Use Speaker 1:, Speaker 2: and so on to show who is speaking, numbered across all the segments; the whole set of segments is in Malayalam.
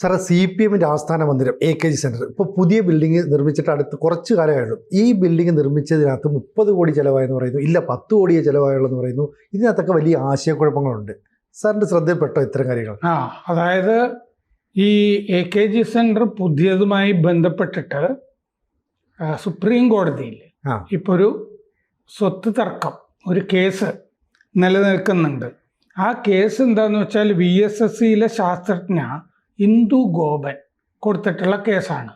Speaker 1: സാറേ, CPM ആസ്ഥാന മന്ദിരം AKG സെൻറ്റർ ഇപ്പോൾ പുതിയ ബിൽഡിംഗ് നിർമ്മിച്ചിട്ട് അടുത്ത് കുറച്ച് കാലമായുള്ളൂ. ഈ ബിൽഡിംഗ് നിർമ്മിച്ചതിനകത്ത് 30 കോടി ചിലവായെന്ന് പറയുന്നു, ഇല്ല 10 കോടിയെ ചിലവായുള്ളൂ പറയുന്നു. ഇതിനകത്തൊക്കെ വലിയ ആശയക്കുഴപ്പങ്ങളുണ്ട്. സാറിൻ്റെ ശ്രദ്ധയിൽപ്പെട്ടോ ഇത്തരം കാര്യങ്ങൾ?
Speaker 2: അതായത് ഈ AKG സെൻറ്റർ പുതിയതുമായി ബന്ധപ്പെട്ടിട്ട് സുപ്രീം കോടതിയിൽ ഇപ്പോൾ ഒരു സ്വത്ത് തർക്കം, ഒരു കേസ് നിലനിൽക്കുന്നുണ്ട്. ആ കേസ് എന്താണെന്ന് വെച്ചാൽ VSSCയിലെ ശാസ്ത്രജ്ഞ ഇന്ദു ഗോപൻ കൊടുത്തിട്ടുള്ള കേസാണ്.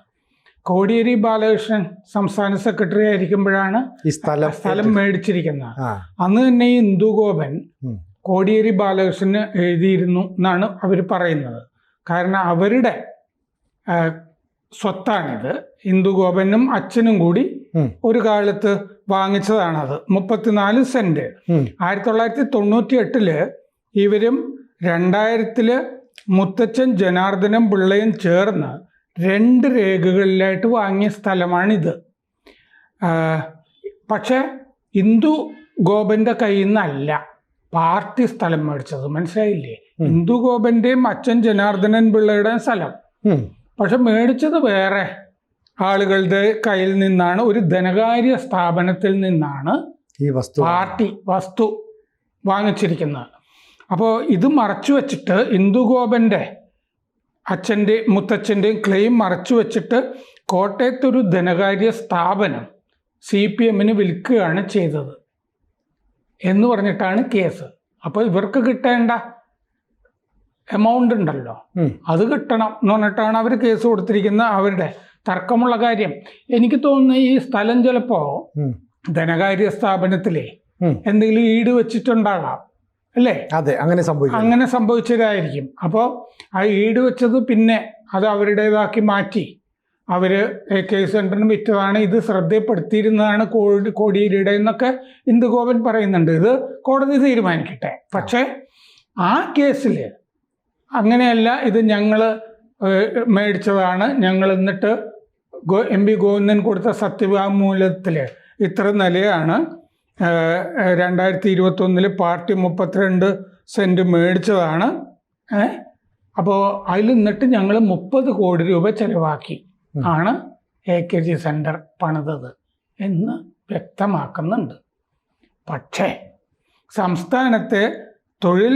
Speaker 2: കോടിയേരി ബാലകൃഷ്ണൻ സംസ്ഥാന സെക്രട്ടറി ആയിരിക്കുമ്പോഴാണ് ഈ സ്ഥലം മേടിച്ചിരിക്കുന്നത്. അന്ന് തന്നെ ഈ ഇന്ദു ഗോപൻ കോടിയേരി ബാലകൃഷ്ണന് എഴുതിയിരുന്നു എന്നാണ് അവർ പറയുന്നത്. കാരണം അവരുടെ സ്വത്താണിത്. ഇന്ദു ഗോപനും അച്ഛനും കൂടി ഒരു കാലത്ത് വാങ്ങിച്ചതാണത്. 34 സെന്റ്. 1998 ഇവരും 2000 മുത്തച്ഛൻ ജനാർദ്ദനം പിള്ളയും ചേർന്ന് 2 രേഖകളിലായിട്ട് വാങ്ങിയ സ്ഥലമാണിത്. പക്ഷെ ഇന്ദു ഗോപന്റെ കയ്യിൽ നിന്നല്ല പാർട്ടി സ്ഥലം മേടിച്ചത്, മനസ്സിലായില്ലേ? ഇന്ദു ഗോപന്റെയും അച്ഛൻ ജനാർദ്ദനൻ പിള്ളയുടെയും സ്ഥലം. പക്ഷെ മേടിച്ചത് വേറെ ആളുകളുടെ കയ്യിൽ നിന്നാണ്, ഒരു ധനകാര്യ സ്ഥാപനത്തിൽ നിന്നാണ് ഈ പാർട്ടി വസ്തു വാങ്ങിച്ചിരിക്കുന്നത്. അപ്പോൾ ഇത് മറച്ചു വെച്ചിട്ട് ഇന്ദു ഗോപന്റെ അച്ഛൻ്റെയും മുത്തച്ഛൻ്റെയും ക്ലെയിം മറച്ചു വെച്ചിട്ട് കോട്ടയത്തൊരു ധനകാര്യ സ്ഥാപനം CPMന് വിൽക്കുകയാണ് ചെയ്തത് എന്ന് പറഞ്ഞിട്ടാണ് കേസ്. അപ്പോൾ ഇവർക്ക് കിട്ടേണ്ട എമൗണ്ട് ഉണ്ടല്ലോ, അത് കിട്ടണം എന്ന് പറഞ്ഞിട്ടാണ് അവർ കേസ് കൊടുത്തിരിക്കുന്ന. അവരുടെ തർക്കമുള്ള കാര്യം എനിക്ക് തോന്നുന്നു ഈ സ്ഥലം ചിലപ്പോൾ ധനകാര്യ സ്ഥാപനത്തിലെ എന്തെങ്കിലും ഈട് വെച്ചിട്ടുണ്ടാകാം, അല്ലേ?
Speaker 1: അതെ, അങ്ങനെ
Speaker 2: സംഭവിച്ചതായിരിക്കും. അപ്പോൾ ആ ഈട് വെച്ചത് പിന്നെ അത് അവരുടേതാക്കി മാറ്റി അവർ AKG സെൻറ്ററിന് വിറ്റതാണ്. ഇത് ശ്രദ്ധപ്പെടുത്തിയിരുന്നതാണ് കോടിയേരിയുടെ എന്നൊക്കെ ഇന്ദു ഗോപൻ പറയുന്നുണ്ട്. ഇത് കോടതി തീരുമാനിക്കട്ടെ. പക്ഷേ ആ കേസിൽ അങ്ങനെയല്ല, ഇത് ഞങ്ങൾ മേടിച്ചതാണ്, ഞങ്ങൾ എന്നിട്ട് MP ഗോവിന്ദൻ കൊടുത്ത സത്യവാങ്മൂലത്തിൽ ഇത്ര നിലയാണ് 2021 പാർട്ടി 32 സെന്റ് മേടിച്ചതാണ്. അപ്പോൾ അതിൽ നിന്നിട്ട് ഞങ്ങൾ 30 കോടി രൂപ ചെലവാക്കി ആണ് AKG സെൻറ്റർ പണിതത് എന്ന് വ്യക്തമാക്കുന്നുണ്ട്. പക്ഷേ സംസ്ഥാനത്തെ തൊഴിൽ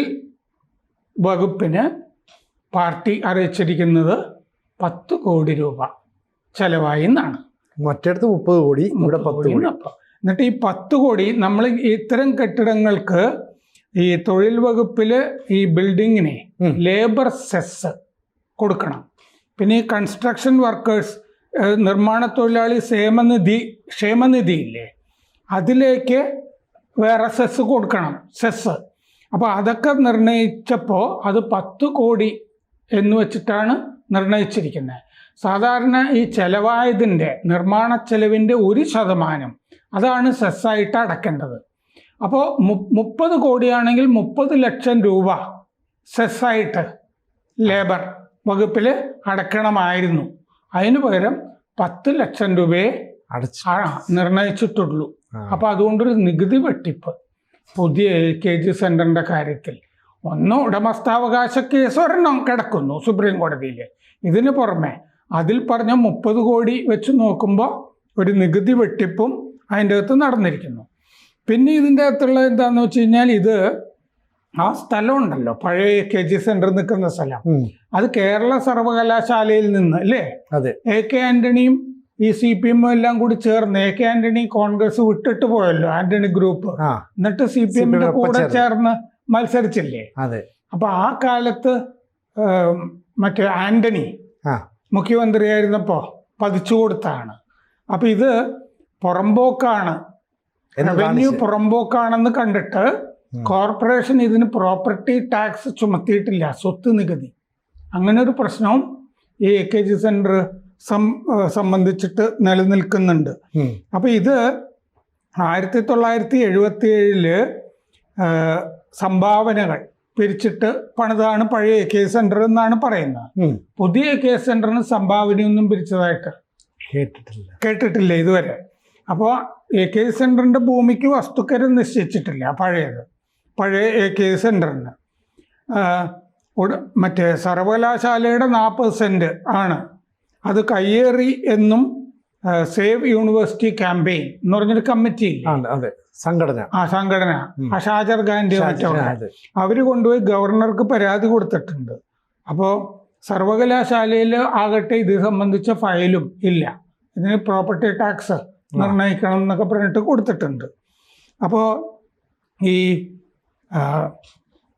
Speaker 2: വകുപ്പിന് പാർട്ടി അറിയിച്ചിരിക്കുന്നത് 10 കോടി രൂപ ചെലവായി എന്നാണ്.
Speaker 1: മറ്റിടത്ത് 30 കോടി, ഇവിടെ 10 കോടി.
Speaker 2: എന്നിട്ട് ഈ 10 കോടി നമ്മൾ ഇത്തരം കെട്ടിടങ്ങൾക്ക് ഈ തൊഴിൽ വകുപ്പിൽ ഈ ബിൽഡിങ്ങിന് ലേബർ സെസ് കൊടുക്കണം. പിന്നെ ഈ കൺസ്ട്രക്ഷൻ വർക്കേഴ്സ്, നിർമ്മാണ തൊഴിലാളി ക്ഷേമനിധി ഇല്ലേ, അതിലേക്ക് വേറെ സെസ് കൊടുക്കണം, സെസ്. അപ്പോൾ അതൊക്കെ നിർണയിച്ചപ്പോൾ അത് 10 കോടി എന്ന് വെച്ചിട്ടാണ് നിർണയിച്ചിരിക്കുന്നത്. സാധാരണ ഈ ചെലവായതിൻ്റെ നിർമ്മാണ ചെലവിൻ്റെ 1% അതാണ് സെസ്സായിട്ട് അടയ്ക്കേണ്ടത്. അപ്പോൾ 30 കോടിയാണെങ്കിൽ 30 ലക്ഷം രൂപ സെസ്സായിട്ട് ലേബർ വകുപ്പിൽ അടയ്ക്കണമായിരുന്നു. അതിന് പകരം 10 ലക്ഷം രൂപയെ നിർണയിച്ചിട്ടുള്ളൂ. അപ്പോൾ അതുകൊണ്ടൊരു നികുതി വെട്ടിപ്പ് പുതിയ AKG സെൻറ്ററിൻ്റെ കാര്യത്തിൽ. ഒന്ന് ഉടമസ്ഥാവകാശ കേസ് ഒരെണ്ണം കിടക്കുന്നു സുപ്രീം കോടതിയിൽ. ഇതിന് പുറമെ അതിൽ പറഞ്ഞ 30 കോടി വെച്ച് നോക്കുമ്പോൾ ഒരു നികുതി വെട്ടിപ്പും അതിൻ്റെ അകത്ത് നടന്നിരിക്കുന്നു. പിന്നെ ഇതിൻ്റെ അകത്തുള്ള എന്താണെന്ന് വെച്ച് കഴിഞ്ഞാൽ, ഇത് ആ സ്ഥലം ഉണ്ടല്ലോ, പഴയ AKG സെൻറ്റർ നിൽക്കുന്ന സ്ഥലം, അത് കേരള സർവകലാശാലയിൽ നിന്ന് അല്ലേ?
Speaker 1: അതെ.
Speaker 2: AK ആന്റണിയും ഈ CPM എല്ലാം കൂടി ചേർന്ന്, AK ആന്റണി കോൺഗ്രസ് വിട്ടിട്ട് പോയല്ലോ, ആന്റണി ഗ്രൂപ്പ്, എന്നിട്ട് CPMന്റെ കൂടെ ചേർന്ന് മത്സരിച്ചില്ലേ?
Speaker 1: അതെ.
Speaker 2: അപ്പൊ ആ കാലത്ത് മറ്റേ ആന്റണി മുഖ്യമന്ത്രിയായിരുന്നപ്പോൾ പതിച്ചു കൊടുത്താണ്. അപ്പൊ ഇത് പുറമ്പോക്കാണ്, റവന്യൂ പുറമ്പോക്കാണെന്ന് കണ്ടിട്ട് കോർപ്പറേഷൻ ഇതിന് പ്രോപ്പർട്ടി ടാക്സ് ചുമത്തിയിട്ടില്ല, സ്വത്ത് നികുതി. അങ്ങനെ ഒരു പ്രശ്നവും ഈ AKG സെൻറ്റർ സംബന്ധിച്ചിട്ട് നിലനിൽക്കുന്നുണ്ട്. അപ്പം ഇത് 1977 സംഭാവനകൾ പിരിച്ചിട്ട് പണിതാണ് പഴയ AKG സെൻറ്റർ എന്നാണ് പറയുന്നത്. പുതിയ AKG സെൻറ്ററിന് സംഭാവനയൊന്നും പിരിച്ചതായിട്ട് കേട്ടിട്ടില്ല ഇതുവരെ. അപ്പോൾ AKG സെൻറ്ററിൻ്റെ ഭൂമിക്ക് വസ്തുക്കരം നിശ്ചയിച്ചിട്ടില്ല പഴയ AKG സെൻറ്ററിന്. മറ്റേ സർവകലാശാലയുടെ 40 സെന്റ് ആണ്. അത് കയ്യേറി എന്നും സേവ് യൂണിവേഴ്സിറ്റി ക്യാമ്പയിൻ എന്ന് പറഞ്ഞൊരു കമ്മിറ്റി
Speaker 1: അതെ, സംഘടന,
Speaker 2: ഷാജർ ഗാന്ധി അവർ കൊണ്ടുപോയി ഗവർണർക്ക് പരാതി കൊടുത്തിട്ടുണ്ട്. അപ്പോൾ സർവകലാശാലയിൽ ആകട്ടെ ഇത് സംബന്ധിച്ച ഫയലും ഇല്ല, ഇതിന് പ്രോപ്പർട്ടി ടാക്സ് നിർണ്ണയിക്കണം എന്നൊക്കെ പറഞ്ഞിട്ട് കൊടുത്തിട്ടുണ്ട്. അപ്പോൾ ഈ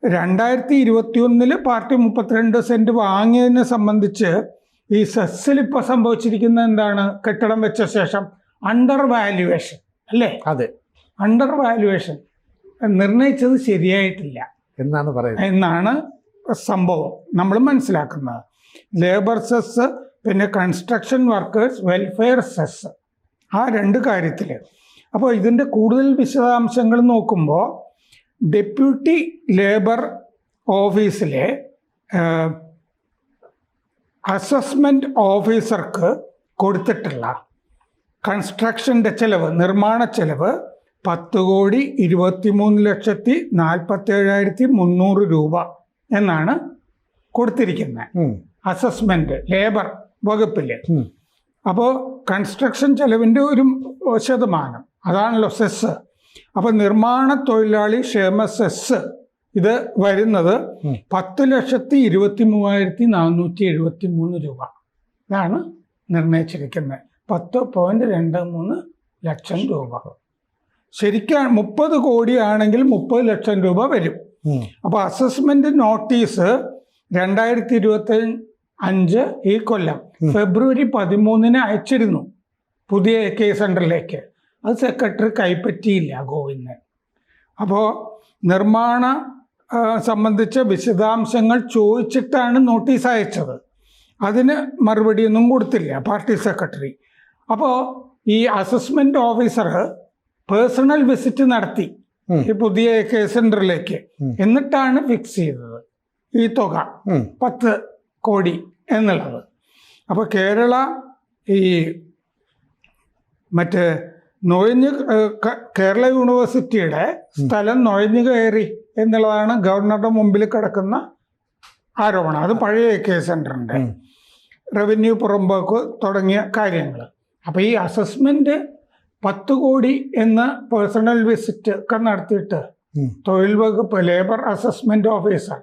Speaker 2: 2021 പാർട്ടി 32 സെന്റ് വാങ്ങിയതിനെ സംബന്ധിച്ച് ഈ സെസ്സിൽ ഇപ്പോൾ സംഭവിച്ചിരിക്കുന്ന എന്താണ്? കെട്ടിടം വെച്ച ശേഷം അണ്ടർ വാല്യുവേഷൻ അല്ലേ?
Speaker 1: അതെ,
Speaker 2: അണ്ടർ വാല്യുവേഷൻ നിർണയിച്ചത് ശരിയായിട്ടില്ല എന്നാണ് സംഭവം നമ്മൾ മനസ്സിലാക്കുന്നത്. ലേബർ സെസ്, പിന്നെ കൺസ്ട്രക്ഷൻ വർക്കേഴ്സ് വെൽഫെയർ സെസ്, ആ 2 കാര്യത്തിൽ. അപ്പോൾ ഇതിൻ്റെ കൂടുതൽ വിശദാംശങ്ങൾ നോക്കുമ്പോൾ ഡെപ്യൂട്ടി ലേബർ ഓഫീസിലെ അസസ്മെൻറ്റ് ഓഫീസർക്ക് കൊടുത്തിട്ടുള്ള കൺസ്ട്രക്ഷൻ്റെ ചെലവ്, നിർമ്മാണ ചെലവ് 10,23,47,300 രൂപ എന്നാണ് കൊടുത്തിരിക്കുന്നത്. അസസ്മെൻറ്റ് ലേബർ വകുപ്പിൽ. അപ്പോൾ കൺസ്ട്രക്ഷൻ ചെലവിൻ്റെ ഒരു ശതമാനം അതാണല്ലോ സെസ്. അപ്പോൾ നിർമ്മാണ തൊഴിലാളി ക്ഷേമ സെസ് ഇത് വരുന്നത് 10,23,473 രൂപ ഇതാണ് നിർണയിച്ചിരിക്കുന്നത്. 10.23 ലക്ഷം രൂപ. ശരിക്കും 30 കോടിയാണെങ്കിൽ 30 ലക്ഷം രൂപ വരും. അപ്പോൾ അസസ്മെന്റ് നോട്ടീസ് 2025 ഈ കൊല്ലം ഫെബ്രുവരി 13 അയച്ചിരുന്നു പുതിയ AK സെന്ററിലേക്ക്. അത് സെക്രട്ടറി കൈപ്പറ്റിയില്ല, ഗോവിന്ദൻ. അപ്പോൾ നിർമ്മാണ സംബന്ധിച്ച വിശദാംശങ്ങൾ ചോദിച്ചിട്ടാണ് നോട്ടീസ് അയച്ചത്. അതിന് മറുപടിയൊന്നും കൊടുത്തില്ല പാർട്ടി സെക്രട്ടറി. അപ്പോൾ ഈ അസസ്മെന്റ് ഓഫീസർ പേഴ്സണൽ വിസിറ്റ് നടത്തി ഈ പുതിയ AK സെന്ററിലേക്ക്. എന്നിട്ടാണ് ഫിക്സ് ചെയ്തത് ഈ തുക 10 കോടി എന്നുള്ളത്. അപ്പോൾ കേരള ഈ മറ്റേ കേരള യൂണിവേഴ്സിറ്റിയുടെ സ്ഥലം നുഴഞ്ഞു കയറി എന്നുള്ളതാണ് ഗവർണറുടെ മുമ്പിൽ കിടക്കുന്ന ആരോപണം. അത് പഴയ AK സെന്ററിൻ്റെ റവന്യൂ പുറമ്പോക്ക് തുടങ്ങിയ കാര്യങ്ങൾ. അപ്പോൾ ഈ അസസ്മെന്റ് 10 കോടി എന്ന പേഴ്സണൽ വിസിറ്റ് ഒക്കെ നടത്തിയിട്ട് തൊഴിൽ വകുപ്പ് ലേബർ അസസ്മെന്റ് ഓഫീസർ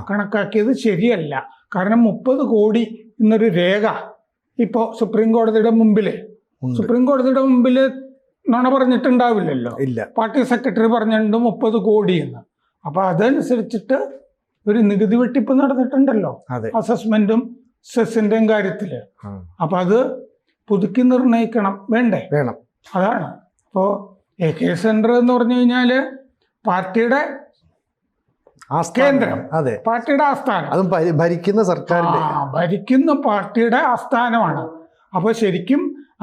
Speaker 2: കണക്കാക്കിയത് ശരിയല്ല. കാരണം 30 കോടി എന്നൊരു രേഖ ഇപ്പോൾ സുപ്രീം കോടതിയുടെ മുമ്പിൽ നുണ പറഞ്ഞിട്ടുണ്ടാവില്ലല്ലോ. പാർട്ടി സെക്രട്ടറി പറഞ്ഞിട്ടുണ്ട് 30 കോടി എന്ന്. അപ്പൊ അതനുസരിച്ചിട്ട് ഒരു നികുതി വെട്ടിപ്പ് നടന്നിട്ടുണ്ടല്ലോ അസസ്മെന്റും സെസിന്റെയും കാര്യത്തില്. അപ്പൊ അത് പുതുക്കി നിർണയിക്കണം, വേണം. അതാണ്. അപ്പോൾ AK സെന്റർ എന്ന് പറഞ്ഞു കഴിഞ്ഞാല് പാർട്ടിയുടെ കേന്ദ്രം, പാർട്ടിയുടെ ആസ്ഥാനം,
Speaker 1: അതും ഭരിക്കുന്ന സർക്കാരിന്റെ
Speaker 2: ഭരിക്കുന്ന പാർട്ടിയുടെ ആസ്ഥാനമാണ്. അപ്പൊ ശരിക്കും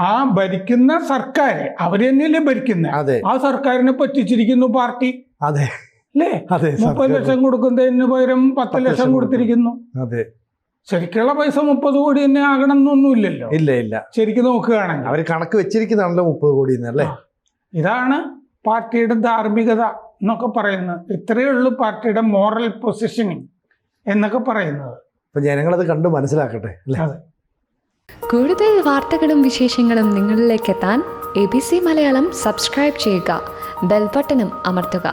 Speaker 2: ആ ഭരിക്കുന്ന സർക്കാർ അവര് തന്നെയല്ലേ ഭരിക്കുന്നത്. ആ സർക്കാരിനെ പറ്റിച്ചിരിക്കുന്നു പാർട്ടി അല്ലേ? 30 ലക്ഷം കൊടുക്കുന്നതിന് പകരം 10 ലക്ഷം കൊടുത്തിരിക്കുന്നു. ശരിക്കുള്ള പൈസ 30 കോടി തന്നെ ആകണം എന്നൊന്നുമില്ലല്ലോ.
Speaker 1: ഇല്ല.
Speaker 2: ശരിക്കും നോക്കുകയാണെങ്കിൽ
Speaker 1: അവർ കണക്ക് വെച്ചിരിക്കുന്നതാണല്ലോ 30 കോടി അല്ലേ.
Speaker 2: ഇതാണ് പാർട്ടിയുടെ ധാർമ്മികത എന്നൊക്കെ പറയുന്നത്. ഇത്രയേ ഉള്ളൂ പാർട്ടിയുടെ മോറൽ പൊസിഷനിങ് എന്നൊക്കെ പറയുന്നത്.
Speaker 1: ജനങ്ങളത് കണ്ട് മനസ്സിലാക്കട്ടെ.
Speaker 2: അതെ.
Speaker 3: കൂടുതൽ വാർത്തകളും വിശേഷങ്ങളും നിങ്ങളിലേക്ക് എത്താൻ ABC മലയാളം സബ്സ്ക്രൈബ് ചെയ്യുക, ബെൽ ബട്ടണും അമർത്തുക.